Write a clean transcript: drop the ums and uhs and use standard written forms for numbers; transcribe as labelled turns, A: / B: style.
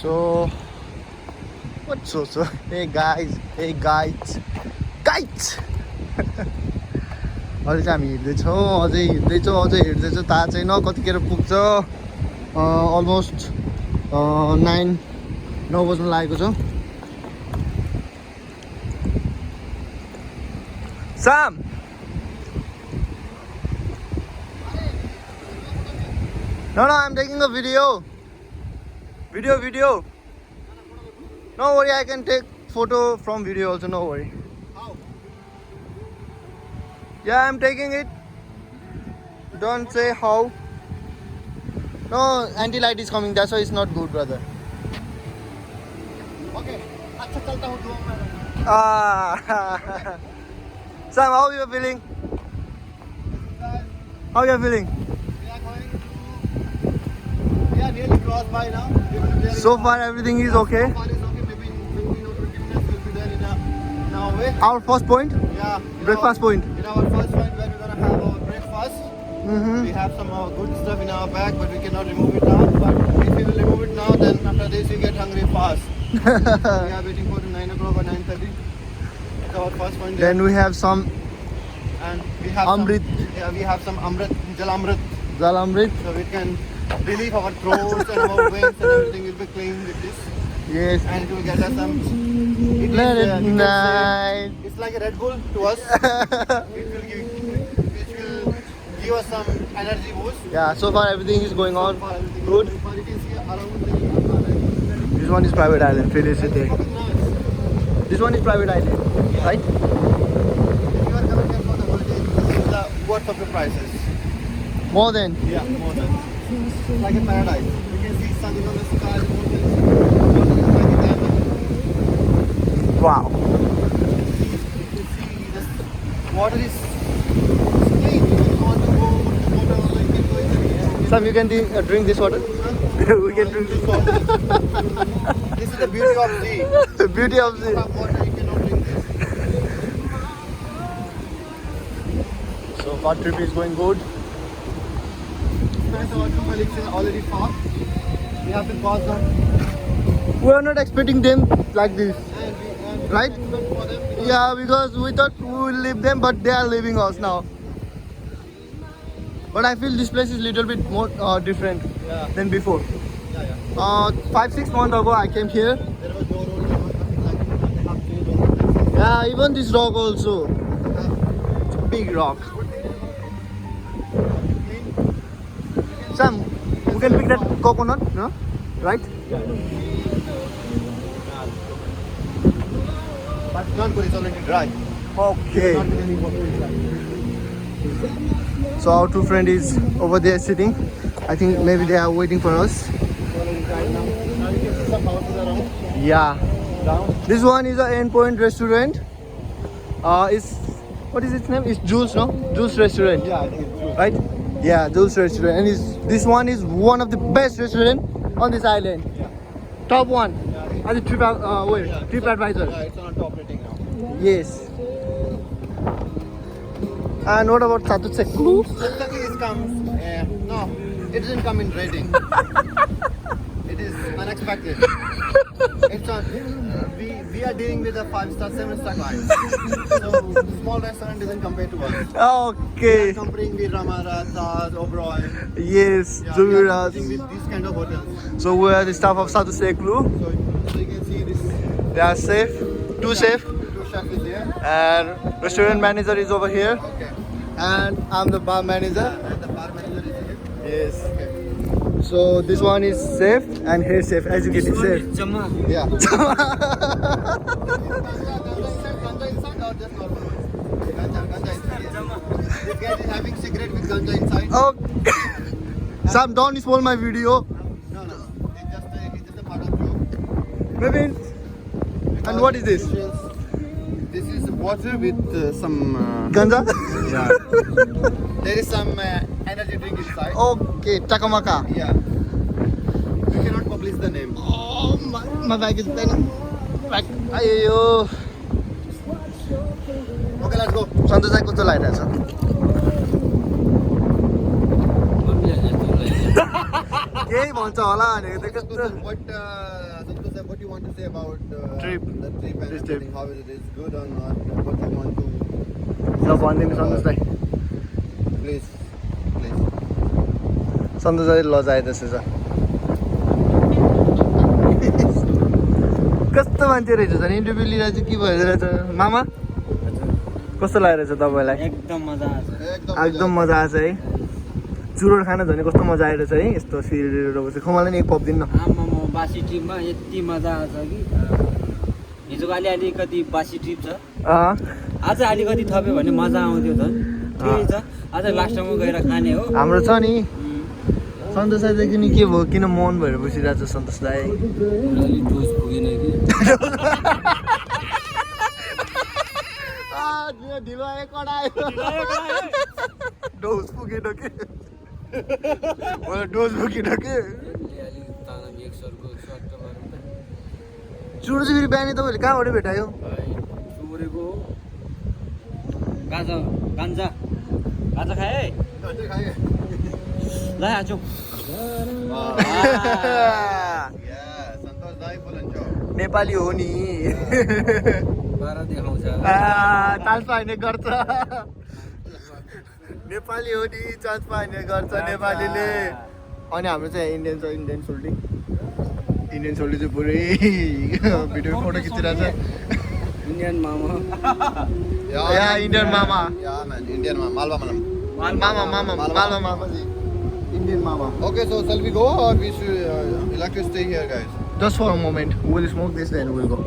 A: So what so hey guys अहिले चाहिँ हामी हिँड्दैछौँ अझै हिँड्दैछौँ थाहा छैन कतिखेर पुग्छ अलमोस्ट 9 बज्न लागेको छ Sam No, I'm taking a video. No worry, I can take photo from video also, no worry.
B: How?
A: Yeah, I'm taking it. Don't say how. No, anti-light is coming, that's why it's not good, brother.
B: Okay. अच्छा चलता हूँ 2 minute.
A: Sam, how you feeling? How you feeling?
B: We are nearly crossed by now.
A: So far everything is okay.
B: So far is okay. Maybe in 20 minutes we'll be there in our way.
A: Our first point?
B: Yeah.
A: Breakfast point.
B: In our first point where we're gonna have our breakfast. We have some good stuff in our bag, but we cannot remove it now. But if we will remove it now, then after this we get hungry fast. We are waiting for 9 o'clock or 9:30. It's our first point there.
A: Then we have some
B: And we have
A: Amrit.
B: we have some Amrit, Jal Amrit.
A: Jalamrit.
B: So we can relieve our throats and our veins and everything will be clean with this.
A: Yes.
B: And it will get us some.
A: Let it
B: you can say
A: night.
B: it's like a Red Bull to us. Which will give us some energy boost.
A: Yeah, so far everything is going on
B: For everything.
A: good.
B: But you can see around
A: This one is private island, Felicity. This one is private island, right?
B: If you are coming here for the holiday, this is the worth of the prices.
A: More than.
B: Yeah, more than. It's like a paradise. You can see sun is on the sky, mountains.
A: Wow.
B: You can see this water is clean. You don't want to go to the water or you can go in the air.
A: Sam, you can drink this water? We can drink this water.
B: This is the beauty of sea.
A: The beauty of
B: If
A: the.
B: you have water, you cannot drink this.
A: So far trip is going good.
B: Nice, our 2 colleagues are already far. We have to pass them.
A: We are not expecting them like this.
B: And we
A: Right?
B: wait for them because
A: Yeah, because we thought we will leave them, but they are leaving us now. But I feel this place is little bit more different
B: Yeah.
A: than before.
B: yeah.
A: 5-6 months ago I came here.
B: There was no road, there was nothing like that. They have changed all the things.
A: Yeah, even this rock also. It's a big rock. Sam, we can pick that coconut, no? Right?
B: But Kanpur is already dry.
A: Okay.
B: Not any water inside.
A: So our 2 friend is over there sitting. I think maybe they are waiting for us.
B: Already dry now. Now you can see some houses around.
A: Yeah.
B: Down.
A: This one is a Endpoint restaurant. It's what is its name? It's Jules, no? Jules restaurant.
B: Yeah, I think it's true.
A: Right? Yeah, Jules restaurant. And this one is one of the best restaurant on this island.
B: Yeah.
A: Top one.
B: Yeah.
A: As a trip advisor.
B: Yeah, it's on top rating now.
A: Yes. And what about Satu Seklu?
B: Exactly, it comes. No, it doesn't come in rating. It is unexpected. It's on. We are dealing with a 5-star, 7-star guys. So small restaurant doesn't compare to us. We are
A: Okay.
B: comparing with Ramara, Taj, Oberoi.
A: Yes,
B: Yeah, we are
A: Juviras.
B: dealing with these kind of hotels.
A: So we are the staff of Satu Seklu.
B: So you can see this.
A: They are safe. Too safe.
B: Two chef is here.
A: And restaurant manager is over here.
B: Okay.
A: And I'm the bar manager.
B: And the bar manager is here.
A: Yes.
B: Okay.
A: So this one is safe and here safe, as you can see safe.
B: Yeah. Ganja inside or just normal ones? Ganja inside. This guy is having cigarette with ganja inside.
A: Okay. Sam, don't spoil my video.
B: No. It's just a part of joke.
A: Maybe. And what is this?
B: This is water with some.
A: Ganja?
B: Yeah. There is some energy drink inside.
A: Okay, Takamaka.
B: Yeah. We cannot publish the name.
A: Oh, my bag is paining. Back. Ayo.
B: Okay, let's go.
A: सन्तोष चाहिँ कस्तो लागिरहेछ केही भन्छ होला भनेको त कस्तो
B: Santosh, what do you want to say about
A: Trip.
B: the trip and
A: This trip.
B: everything? How it is good or not? What you want to?
A: ल भनिदिनु सन्तोषलाई
B: Please.
A: सन्तोषलाई लजाए त्यसो छ कस्तो मान्छे रहेछ झन् इन्टरभ्यू लिएर चाहिँ के भइरहेछ मामा कस्तो लागिरहेछ तपाईँलाई
C: एकदम मजा आछ
A: एकदम मजा आएछ है चुरोट खान झन् कस्तो मजा आइरहेछ है यस्तो सिरिएर बसेर मलाई नि एक पप दिन्न
C: आमामा बासी ट्रिपमा यति मजा आछ कि हिजोको अलिकति बासी ट्रिप छ आज अलिकति थप्यो भने मजा आउँथ्यो झन् त्यही छ आज लास्टमा गएर खाने हो
A: हाम्रो छ नि सन्तोषलाई चाहिँ नि के भयो किन मन भएर बसिरहेको छ सन्तोषलाई
C: डोज पुगेन कि
A: ढिलो आयो कडा डोज पुगेन के डोज पुगेन के चुरो चाहिँ फेरि बिहानै तपाईँहरूले कहाँबाट भेटायो
C: सुरेको गाजा गान्जा गाजा खाए ल आज
B: Santosh Dai Pulancho.
A: नेपाली हो नि
C: बाह्र देखाउँछ
A: चान्स पाइने गर्छ नेपाली हो नि चान्स पाइने गर्छ नेपालीले अनि हाम्रो चाहिँ इन्डियन छ इन्डियन सोल्टी चाहिँ पुरै भिडियो फोटो खिचिरहेको छ
C: इन्डियन मामा
A: या Indian mama
B: Yeah, man. Indian mama. Malwa Malam.
A: Mama mama ji Indian mama
B: Okay, so shall we go or we should we like to stay here, guys?
A: Just for a moment, we'll smoke this then we'll go.